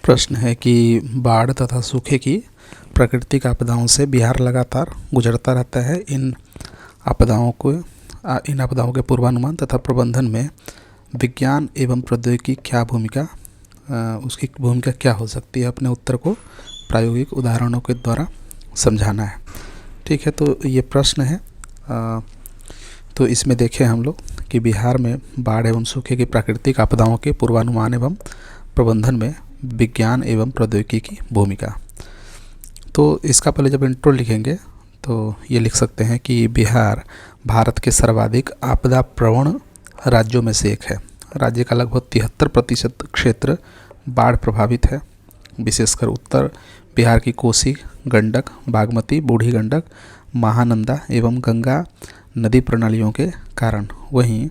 प्रश्न है कि बाढ़ तथा सूखे की प्राकृतिक आपदाओं से बिहार लगातार गुजरता रहता है। इन आपदाओं के पूर्वानुमान तथा प्रबंधन में विज्ञान एवं प्रौद्योगिकी क्या भूमिका उसकी भूमिका क्या हो सकती है, अपने उत्तर को प्रायोगिक उदाहरणों के द्वारा समझाना है। ठीक है, तो ये प्रश्न है। तो इसमें देखें हम लोग कि बिहार में बाढ़ एवं सूखे की प्राकृतिक आपदाओं के पूर्वानुमान एवं प्रबंधन में विज्ञान एवं प्रौद्योगिकी की भूमिका। तो इसका पहले जब इंट्रो लिखेंगे तो ये लिख सकते हैं कि बिहार भारत के सर्वाधिक आपदा प्रवण राज्यों में से एक है। राज्य का लगभग 73% क्षेत्र बाढ़ प्रभावित है। विशेषकर उत्तर बिहार की कोसी, गंडक, बागमती, बूढ़ी गंडक, महानंदा एवं गंगा नदी प्रणालियों के कारण। वहीं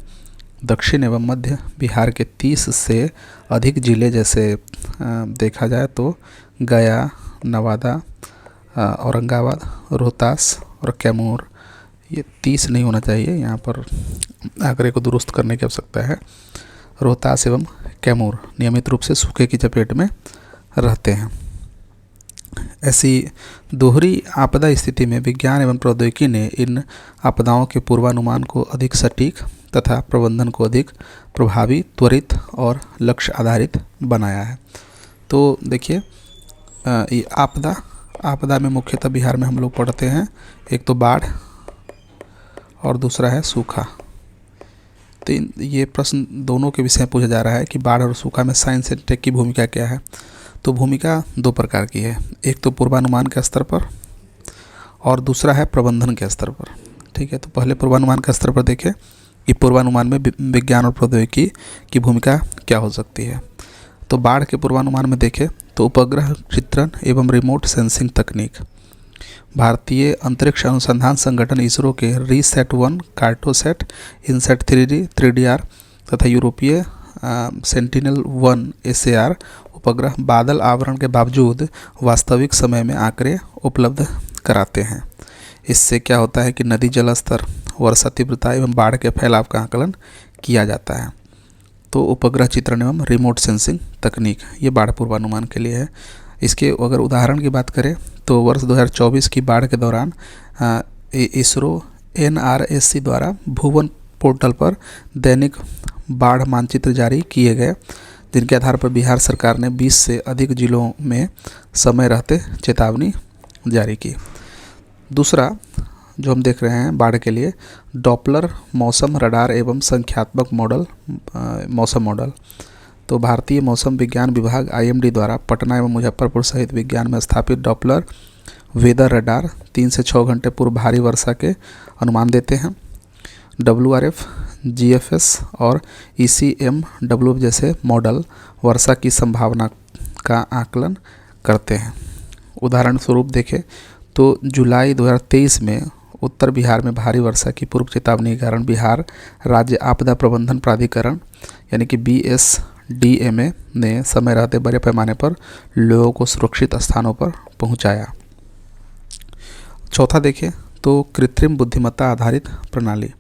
दक्षिण एवं मध्य बिहार के 30 से अधिक जिले, जैसे देखा जाए तो गया, नवादा, औरंगाबाद, रोहतास और कैमूर, ये 30 नहीं होना चाहिए, यहाँ पर आंकड़े को दुरुस्त करने की आवश्यकता है। रोहतास एवं कैमूर नियमित रूप से सूखे की चपेट में रहते हैं। ऐसी दोहरी आपदा स्थिति में विज्ञान एवं प्रौद्योगिकी ने इन आपदाओं के पूर्वानुमान को अधिक सटीक तथा प्रबंधन को अधिक प्रभावी, त्वरित और लक्ष्य आधारित बनाया है। तो देखिए, ये आपदा में मुख्यतः बिहार में हम लोग पढ़ते हैं, एक तो बाढ़ और दूसरा है सूखा। तो ये प्रश्न दोनों के विषय में पूछा जा रहा है कि बाढ़ और सूखा में साइंस एंड टेक की भूमिका क्या है। तो भूमिका दो प्रकार की है, एक तो पूर्वानुमान के स्तर पर और दूसरा है प्रबंधन के स्तर पर। ठीक है, तो पहले पूर्वानुमान के स्तर पर देखें कि पूर्वानुमान में विज्ञान और प्रौद्योगिकी की भूमिका क्या हो सकती है। तो बाढ़ के पूर्वानुमान में देखें तो उपग्रह चित्रण एवं रिमोट सेंसिंग तकनीक, भारतीय अंतरिक्ष अनुसंधान संगठन इसरो के रीसैट-1, कार्टोसैट, इनसैट 3D, 3DR तथा यूरोपीय सेंटिनल-1 SAR उपग्रह बादल आवरण के बावजूद वास्तविक समय में आंकड़े उपलब्ध कराते हैं। इससे क्या होता है कि नदी जल स्तर, वर्षा तीव्रता एवं बाढ़ के फैलाव का आकलन किया जाता है। तो उपग्रह चित्रण एवं रिमोट सेंसिंग तकनीक ये बाढ़ पूर्वानुमान के लिए है। इसके अगर उदाहरण की बात करें तो वर्ष 2024 की बाढ़ के दौरान इसरो NRSC द्वारा भुवन पोर्टल पर दैनिक बाढ़ मानचित्र जारी किए गए, जिनके आधार पर बिहार सरकार ने 20 से अधिक जिलों में समय रहते चेतावनी जारी की। दूसरा जो हम देख रहे हैं बाढ़ के लिए, डॉपलर मौसम रडार एवं संख्यात्मक मॉडल, मौसम मॉडल। तो भारतीय मौसम विज्ञान विभाग IMD द्वारा पटना एवं मुजफ्फरपुर सहित विज्ञान में स्थापित डॉपलर वेदर रडार 3 से 6 घंटे पूर्व भारी वर्षा के अनुमान देते हैं। WRF, GFS और ECMWF जैसे मॉडल वर्षा की संभावना का आकलन करते हैं। उदाहरण स्वरूप देखें तो जुलाई 2023 में उत्तर बिहार में भारी वर्षा की पूर्व चेतावनी के कारण बिहार राज्य आपदा प्रबंधन प्राधिकरण यानी कि BSDMA ने समय रहते बड़े पैमाने पर लोगों को सुरक्षित स्थानों पर पहुंचाया। चौथा देखें तो कृत्रिम बुद्धिमत्ता आधारित प्रणाली,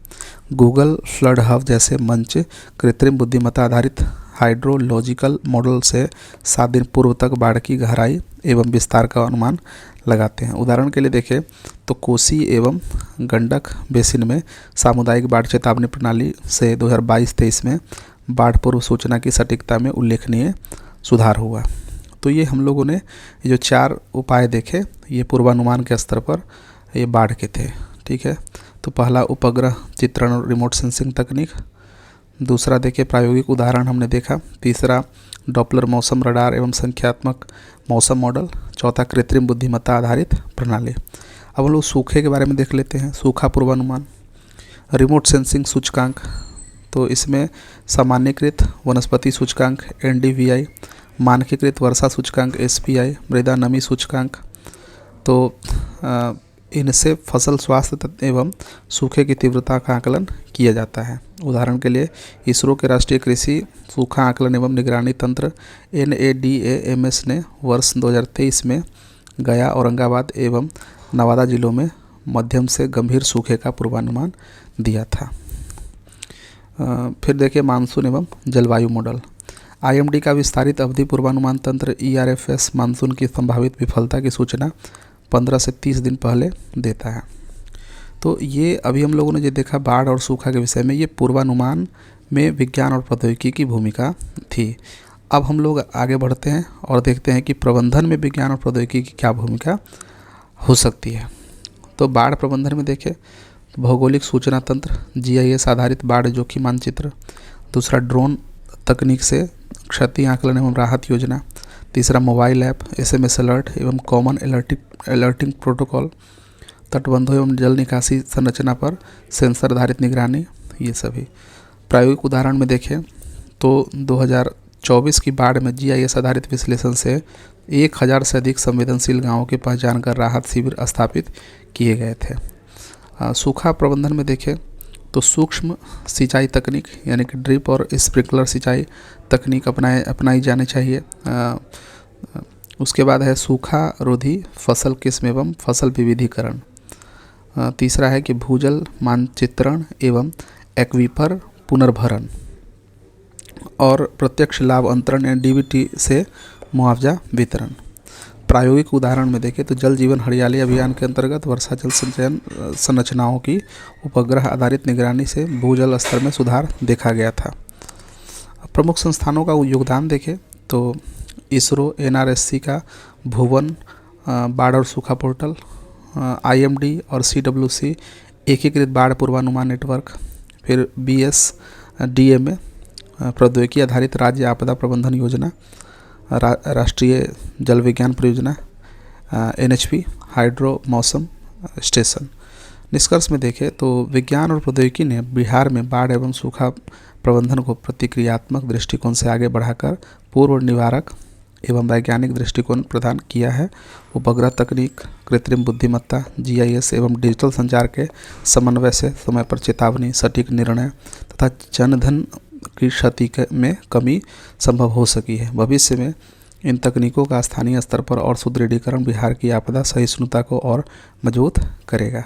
गूगल फ्लड हब जैसे मंच कृत्रिम बुद्धिमत्ता आधारित हाइड्रोलॉजिकल मॉडल से 7 दिन पूर्व तक बाढ़ की गहराई एवं विस्तार का अनुमान लगाते हैं। उदाहरण के लिए देखें तो कोसी एवं गंडक बेसिन में सामुदायिक बाढ़ चेतावनी प्रणाली से 2022-23 में बाढ़ पूर्व सूचना की सटीकता में उल्लेखनीय सुधार हुआ। तो ये हम लोगों ने ये जो 4 उपाय देखे, ये पूर्वानुमान के स्तर पर ये बाढ़ के थे। ठीक है, तो पहला उपग्रह चित्रण और रिमोट सेंसिंग तकनीक, दूसरा देखिए प्रायोगिक उदाहरण हमने देखा, तीसरा डॉपलर मौसम रडार एवं संख्यात्मक मौसम मॉडल, चौथा कृत्रिम बुद्धिमत्ता आधारित प्रणाली। अब हम लोग सूखे के बारे में देख लेते हैं। सूखा पूर्वानुमान, रिमोट सेंसिंग सूचकांक, तो इसमें सामान्यकृत वनस्पति सूचकांक NDVI, मानकीकृत वर्षा सूचकांक SPI, मृदा नमी सूचकांक। तो इनसे फसल स्वास्थ्य एवं सूखे की तीव्रता का आकलन किया जाता है। उदाहरण के लिए इसरो के राष्ट्रीय कृषि सूखा आकलन एवं निगरानी तंत्र NADAMS ने वर्ष 2023 में गया, औरंगाबाद एवं नवादा जिलों में मध्यम से गंभीर सूखे का पूर्वानुमान दिया था। फिर देखिए मानसून एवं जलवायु मॉडल, IMD का विस्तारित अवधि पूर्वानुमान तंत्र ERFS मानसून की संभावित विफलता की सूचना 15 से 30 दिन पहले देता है। तो ये अभी हम लोगों ने जो देखा बाढ़ और सूखा के विषय में, ये पूर्वानुमान में विज्ञान और प्रौद्योगिकी की भूमिका थी। अब हम लोग आगे बढ़ते हैं और देखते हैं कि प्रबंधन में विज्ञान और प्रौद्योगिकी की क्या भूमिका हो सकती है। तो बाढ़ प्रबंधन में देखें तो भौगोलिक सूचना तंत्र, GIS आधारित बाढ़ जोखिम मानचित्र, दूसरा ड्रोन तकनीक से क्षति आकलन एवं राहत योजना, तीसरा मोबाइल ऐप, SMS अलर्ट एवं कॉमन अलर्टिंग प्रोटोकॉल, तटबंधों एवं जल निकासी संरचना पर सेंसर आधारित निगरानी, ये सभी। प्रायोगिक उदाहरण में देखें तो 2024 की बाढ़ में GIS आधारित विश्लेषण से 1000 से अधिक संवेदनशील गांवों की पहचान कर राहत शिविर स्थापित किए गए थे। सूखा प्रबंधन में देखें तो सूक्ष्म सिंचाई तकनीक यानी कि ड्रिप और स्प्रिंकलर सिंचाई तकनीक अपनाई जानी चाहिए। उसके बाद है सूखा रोधी फसल किस्म एवं फसल विविधीकरण। तीसरा है कि भूजल मानचित्रण एवं एक्वीफर पुनर्भरण और प्रत्यक्ष लाभ अंतरण या DBT से मुआवजा वितरण। प्रायोगिक उदाहरण में देखें तो जल जीवन हरियाली अभियान के अंतर्गत वर्षा जल संचयन संरचनाओं की उपग्रह आधारित निगरानी से भूजल स्तर में सुधार देखा गया था। प्रमुख संस्थानों का योगदान देखें तो ISRO, NRSC का भुवन बाढ़ और सूखा पोर्टल, IMD और CWC एकीकृत बाढ़ पूर्वानुमान नेटवर्क, फिर BSDMA प्रौद्योगिकी आधारित राज्य आपदा प्रबंधन योजना, राष्ट्रीय जल विज्ञान परियोजना, NHP हाइड्रो मौसम स्टेशन। निष्कर्ष में देखें तो विज्ञान और प्रौद्योगिकी ने बिहार में बाढ़ एवं सूखा प्रबंधन को प्रतिक्रियात्मक दृष्टिकोण से आगे बढ़ाकर पूर्व निवारक एवं वैज्ञानिक दृष्टिकोण प्रदान किया है। उपग्रह तकनीक, कृत्रिम बुद्धिमत्ता, GIS एवं डिजिटल संचार के समन्वय से समय पर चेतावनी, सटीक निर्णय तथा जनधन की क्षति में कमी संभव हो सकी है। भविष्य में इन तकनीकों का स्थानीय स्तर पर और सुदृढ़ीकरण बिहार की आपदा सहिष्णुता को और मजबूत करेगा।